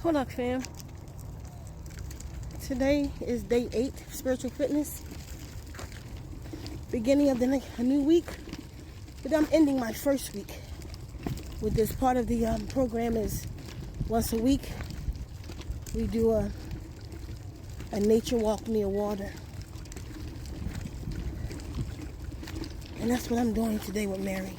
Hold up, fam. Today is day 8 of spiritual fitness. Beginning of a new week. But I'm ending my first week with this. Part of the program is once a week we do a nature walk near water. And that's what I'm doing today with Mary.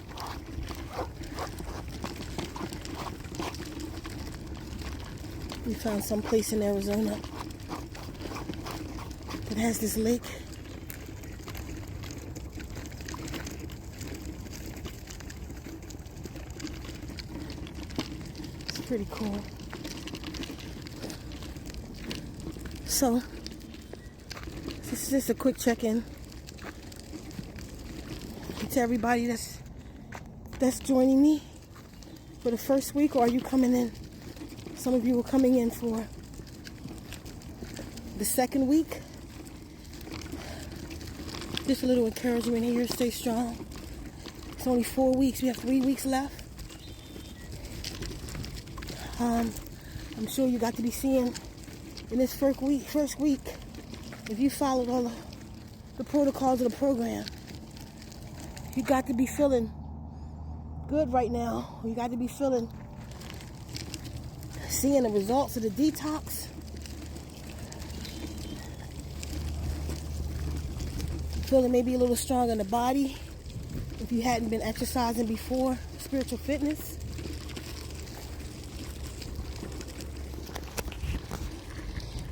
We found some place in Arizona that has this lake. It's pretty cool. So, this is just a quick check-in to everybody that's joining me for the first week, or are you coming in? Some of you are coming in for the second week. Just a little encouragement here. Stay strong. It's only 4 weeks. We have 3 weeks left. I'm sure you got to be seeing in this first week, if you followed all the protocols of the program, you got to be feeling good right now. You got to be seeing the results of the detox. Feeling maybe a little stronger in the body if you hadn't been exercising before spiritual fitness.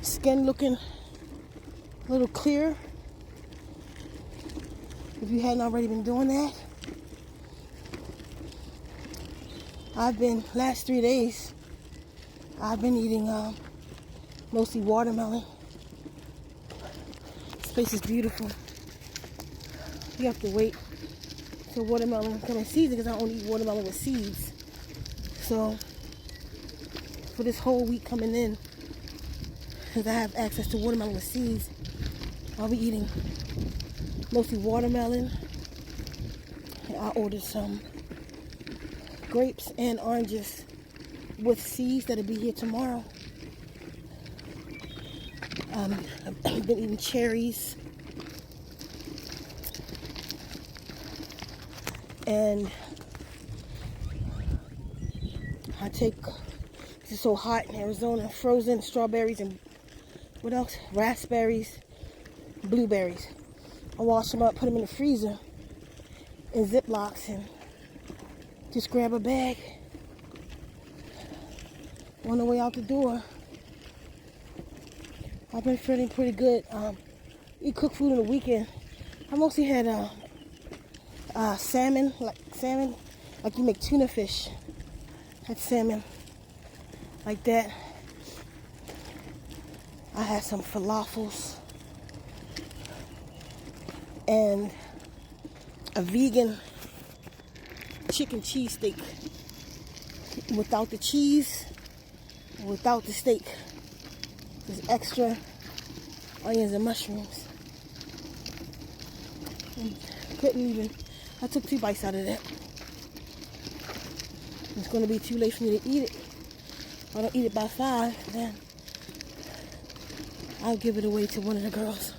Skin looking a little clearer if you hadn't already been doing that. Last 3 days, I've been eating mostly watermelon. This place is beautiful. You have to wait till watermelon come in season because I only eat watermelon with seeds. So for this whole week coming in, because I have access to watermelon with seeds, I'll be eating mostly watermelon. And I ordered some grapes and oranges with seeds that'll be here tomorrow. I've been eating cherries. And I take, this is so hot in Arizona, frozen strawberries and what else? Raspberries, blueberries. I wash them up, put them in the freezer in Ziplocs, and just grab a bag on the way out the door. I've been feeling pretty good. Eat cooked food on the weekend. I mostly had salmon, like you make tuna fish. Had salmon like that. I had some falafels and a vegan chicken cheesesteak without the cheese, without the steak. Just extra onions and mushrooms. And I took 2 bites out of that. It's going to be too late for me to eat it. If I don't eat it by 5, then I'll give it away to one of the girls.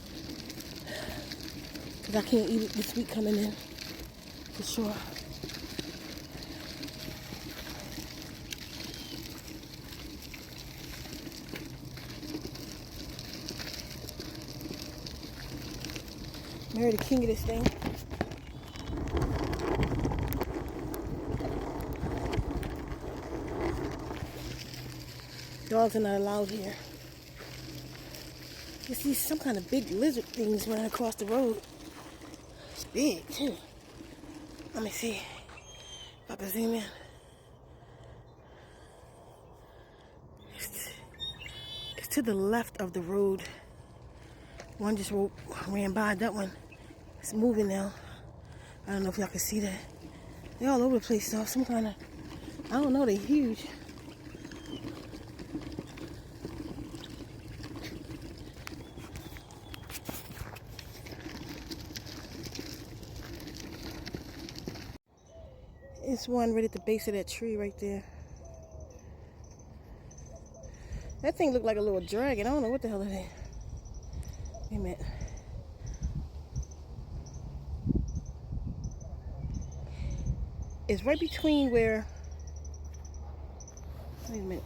Because I can't eat it this week coming in, for sure. Mary the king of this thing. Dogs are not allowed here. You see some kind of big lizard things running across the road. It's big too. Let me see if I can zoom in. It's to the left of the road. One just ran by. That one is moving now. I don't know if y'all can see that. They're all over the place though. Some kind of, I don't know, they're huge. It's one right at the base of that tree right there. That thing looked like a little dragon. I don't know what the hell it is. Wait a minute. It's right between where... Wait a minute.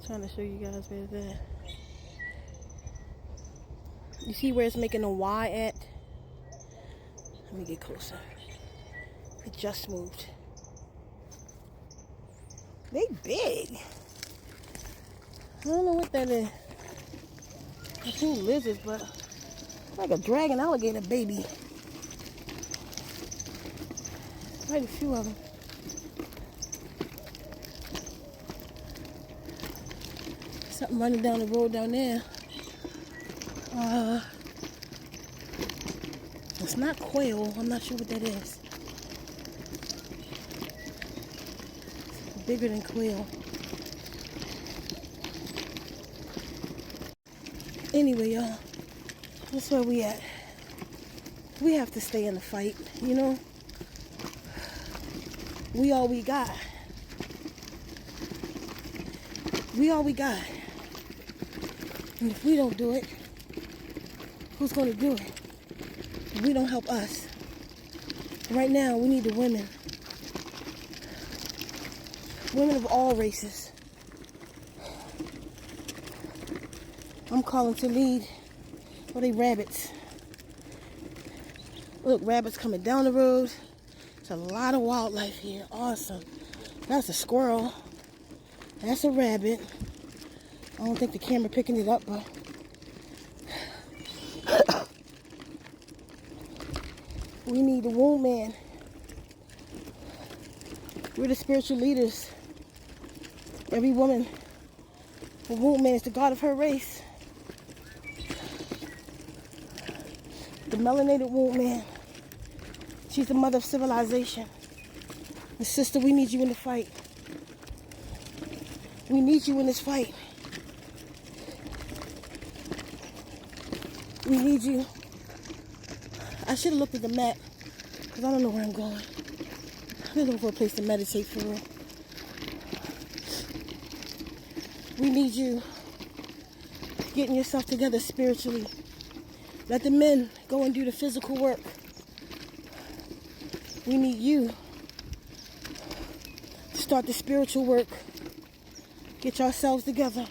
I'm trying to show you guys where it's at. You see where it's making a Y at? Let me get closer. It just moved. They big. I don't know what that is. I see lizards, but it's like a dragon alligator baby. Quite a few of them. Something running down the road down there. It's not quail. I'm not sure what that is. It's bigger than quail. Anyway, y'all, that's where we at. We have to stay in the fight, you know? We all we got. We all we got. And if we don't do it, who's going to do it? If we don't help us. Right now, we need the women. Women of all races. I'm calling to lead. What are they, rabbits? Look, rabbits coming down the road. There's a lot of wildlife here. Awesome. That's a squirrel. That's a rabbit. I don't think the camera picking it up, but we need the womb man. We're the spiritual leaders. Every woman, the womb man is the god of her race. The melanated womb man. She's the mother of civilization. And sister, we need you in the fight. We need you in this fight. We need you. I should have looked at the map, because I don't know where I'm going. I'm looking for a place to meditate for real. We need you getting yourself together spiritually. Let the men go and do the physical work. We need you to start the spiritual work. Get yourselves together.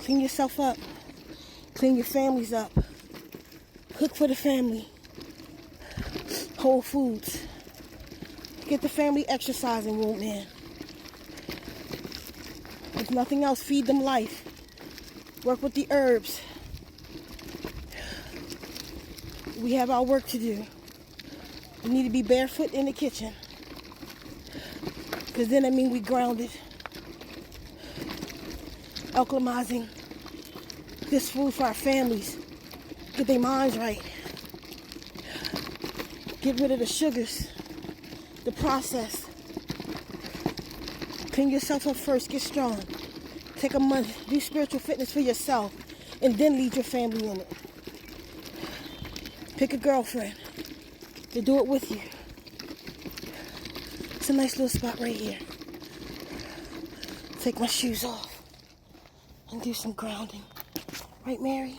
Clean yourself up. Clean your families up. Cook for the family. Whole foods. Get the family exercising, womb man. If nothing else, feed them life. Work with the herbs. We have our work to do. We need to be barefoot in the kitchen. Because then I mean we grounded. Alchemizing this food for our families. Get their minds right. Get rid of the sugars. The process. Clean yourself up first. Get strong. Take a month. Do spiritual fitness for yourself. And then lead your family in it. Pick a girlfriend to do it with you. It's a nice little spot right here. Take my shoes off and do some grounding. Right, Mary?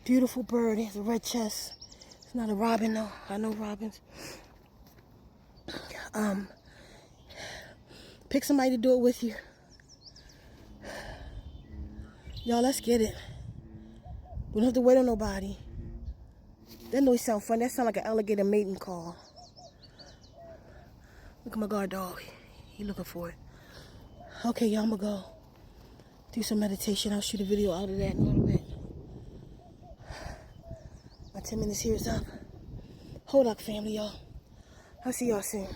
Beautiful bird. It has a red chest. It's not a robin, though. I know robins. Pick somebody to do it with you. Y'all, let's get it. We don't have to wait on nobody. That noise sound funny. That sound like an alligator mating call. Look at my guard dog. He looking for it. Okay, y'all, I'm gonna go do some meditation. I'll shoot a video out of that in a little bit. My 10 minutes here is up. Hold up, family, y'all. I'll see y'all soon.